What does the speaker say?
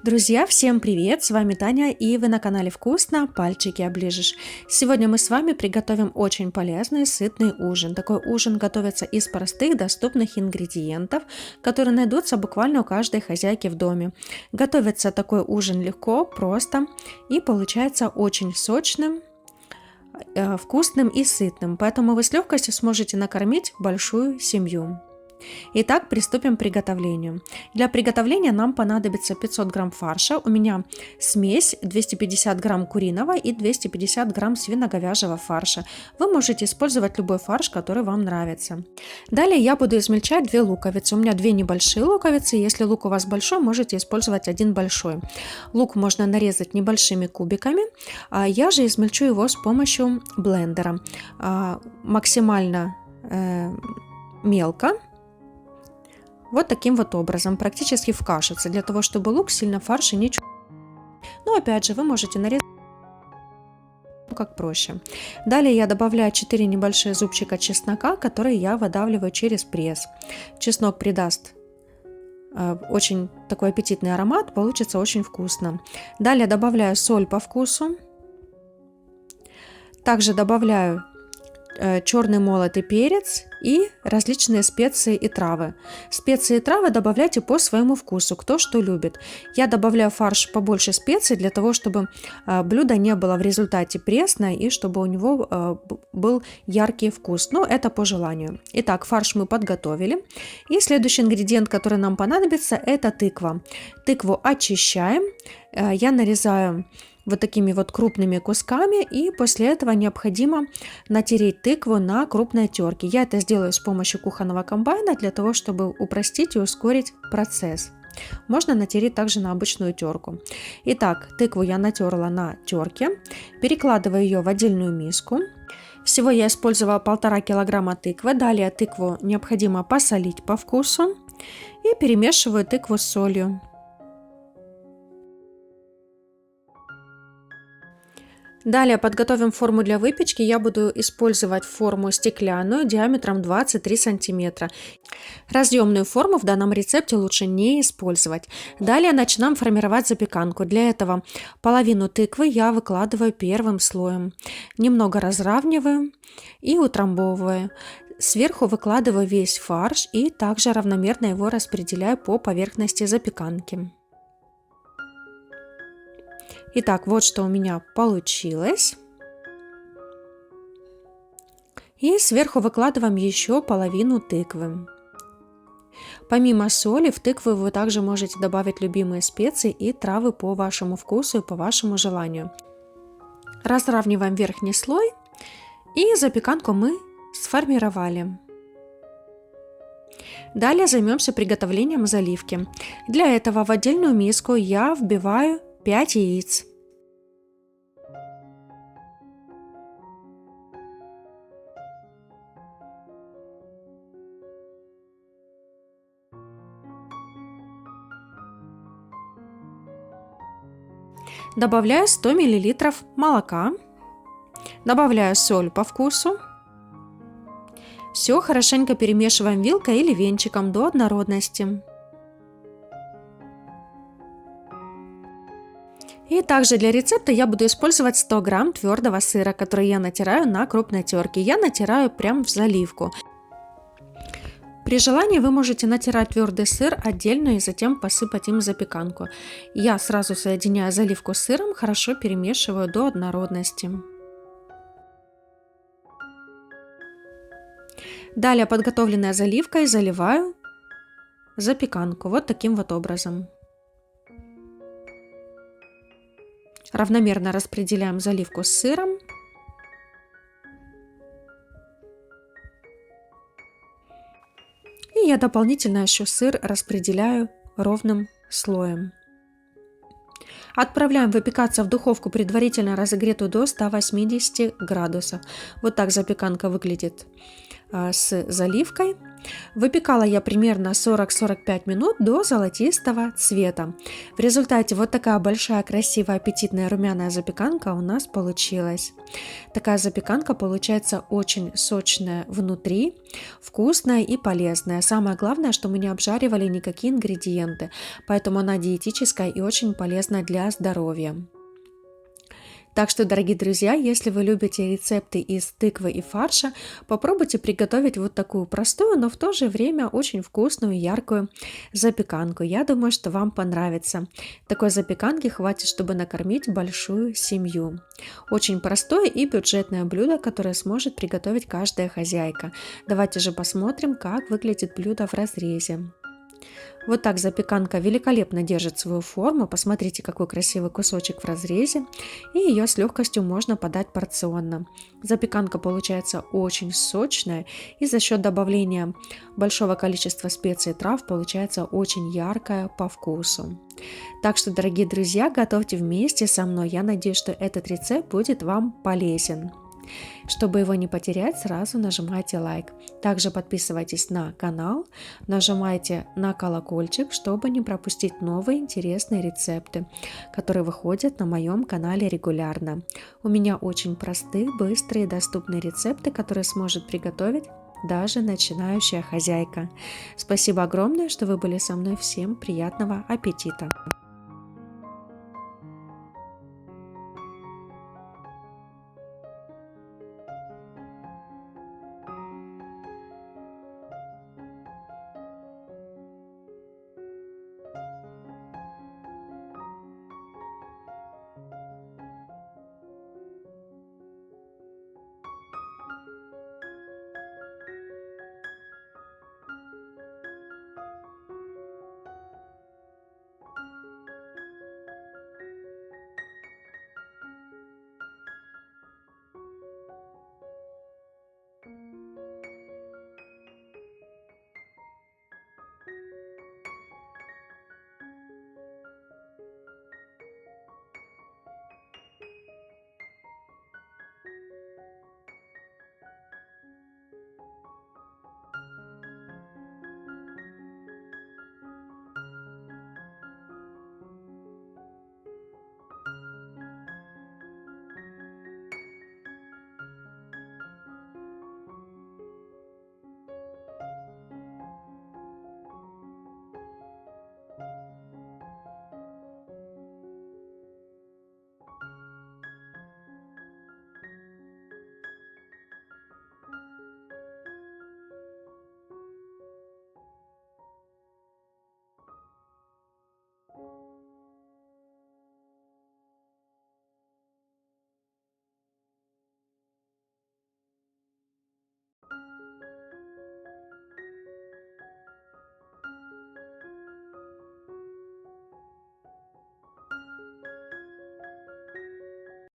Друзья, всем привет! С вами Таня, и вы на канале Вкусно, пальчики оближешь. Сегодня мы с вами приготовим очень полезный, сытный ужин. Такой ужин готовится из простых, доступных ингредиентов, которые найдутся буквально у каждой хозяйки в доме. Готовится такой ужин легко, просто и получается очень сочным, вкусным и сытным, поэтому вы с легкостью сможете накормить большую семью. Итак, приступим к приготовлению. Для приготовления нам понадобится 500 грамм фарша. У меня смесь 250 грамм куриного и 250 грамм свино-говяжьего фарша. Вы можете использовать любой фарш, который вам нравится. Далее я буду измельчать 2 луковицы. У меня 2 небольшие луковицы. Если лук у вас большой, можете использовать 1 большой. Лук можно нарезать небольшими кубиками. Я же измельчу его с помощью блендера. Максимально мелко. Вот таким вот образом, практически в кашице, для того, чтобы лук сильно в фарше не чувствовал. Но опять же, вы можете нарезать как проще. Далее я добавляю 4 небольшие зубчика чеснока, которые я выдавливаю через пресс. Чеснок придаст очень такой аппетитный аромат, получится очень вкусно. Далее добавляю соль по вкусу. Также добавляю черный молотый перец и различные специи и травы. Специи и травы добавляйте по своему вкусу, кто что любит. Я добавляю в фарш побольше специй для того, чтобы блюдо не было в результате пресное и чтобы у него был яркий вкус. Но это по желанию. Итак, фарш мы подготовили. И следующий ингредиент, который нам понадобится, это тыква. Тыкву очищаем. Я нарезаю вот такими вот крупными кусками, и после этого необходимо натереть тыкву на крупной терке. Я это сделаю с помощью кухонного комбайна для того, чтобы упростить и ускорить процесс. Можно натереть также на обычную терку. Итак, тыкву я натерла на терке, перекладываю ее в отдельную миску. Всего я использовала 1,5 килограмма тыквы. Далее тыкву необходимо посолить по вкусу и перемешиваю тыкву с солью. Далее подготовим форму для выпечки. Я буду использовать форму стеклянную диаметром 23 сантиметра. Разъемную форму в данном рецепте лучше не использовать. Далее начинаем формировать запеканку. Для этого половину тыквы я выкладываю первым слоем. Немного разравниваю и утрамбовываю. Сверху выкладываю весь фарш и также равномерно его распределяю по поверхности запеканки. Итак, вот что у меня получилось. И сверху выкладываем еще половину тыквы. Помимо соли, в тыкву вы также можете добавить любимые специи и травы по вашему вкусу и по вашему желанию. Разравниваем верхний слой, и запеканку мы сформировали. Далее займемся приготовлением заливки. Для этого в отдельную миску я вбиваю 5 яиц. Добавляю 100 мл молока. Добавляю соль по вкусу. Все хорошенько перемешиваем вилкой или венчиком до однородности. И также для рецепта я буду использовать 100 грамм твердого сыра, который я натираю на крупной терке. Я натираю прям в заливку. При желании вы можете натирать твердый сыр отдельно и затем посыпать им запеканку. Я сразу соединяю заливку с сыром, хорошо перемешиваю до однородности. Далее подготовленной заливкой заливаю запеканку вот таким вот образом. Равномерно распределяем заливку с сыром. И я дополнительно еще сыр распределяю ровным слоем. Отправляем выпекаться в духовку, предварительно разогретую до 180 градусов. Вот так запеканка выглядит с заливкой. Выпекала я примерно 40-45 минут до золотистого цвета. В результате вот такая большая, красивая, аппетитная румяная запеканка у нас получилась. Такая запеканка получается очень сочная внутри, вкусная и полезная. Самое главное, что мы не обжаривали никакие ингредиенты, поэтому она диетическая и очень полезна для здоровья. Так что, дорогие друзья, если вы любите рецепты из тыквы и фарша, попробуйте приготовить вот такую простую, но в то же время очень вкусную, яркую запеканку. Я думаю, что вам понравится. Такой запеканки хватит, чтобы накормить большую семью. Очень простое и бюджетное блюдо, которое сможет приготовить каждая хозяйка. Давайте же посмотрим, как выглядит блюдо в разрезе. Вот так запеканка великолепно держит свою форму. Посмотрите, какой красивый кусочек в разрезе. И ее с легкостью можно подать порционно. Запеканка получается очень сочная. И за счет добавления большого количества специй и трав получается очень яркая по вкусу. Так что, дорогие друзья, готовьте вместе со мной. Я надеюсь, что этот рецепт будет вам полезен. Чтобы его не потерять, сразу нажимайте лайк. Также подписывайтесь на канал, нажимайте на колокольчик, чтобы не пропустить новые интересные рецепты, которые выходят на моем канале регулярно. У меня очень простые, быстрые и доступные рецепты, которые сможет приготовить даже начинающая хозяйка. Спасибо огромное, что вы были со мной. Всем приятного аппетита!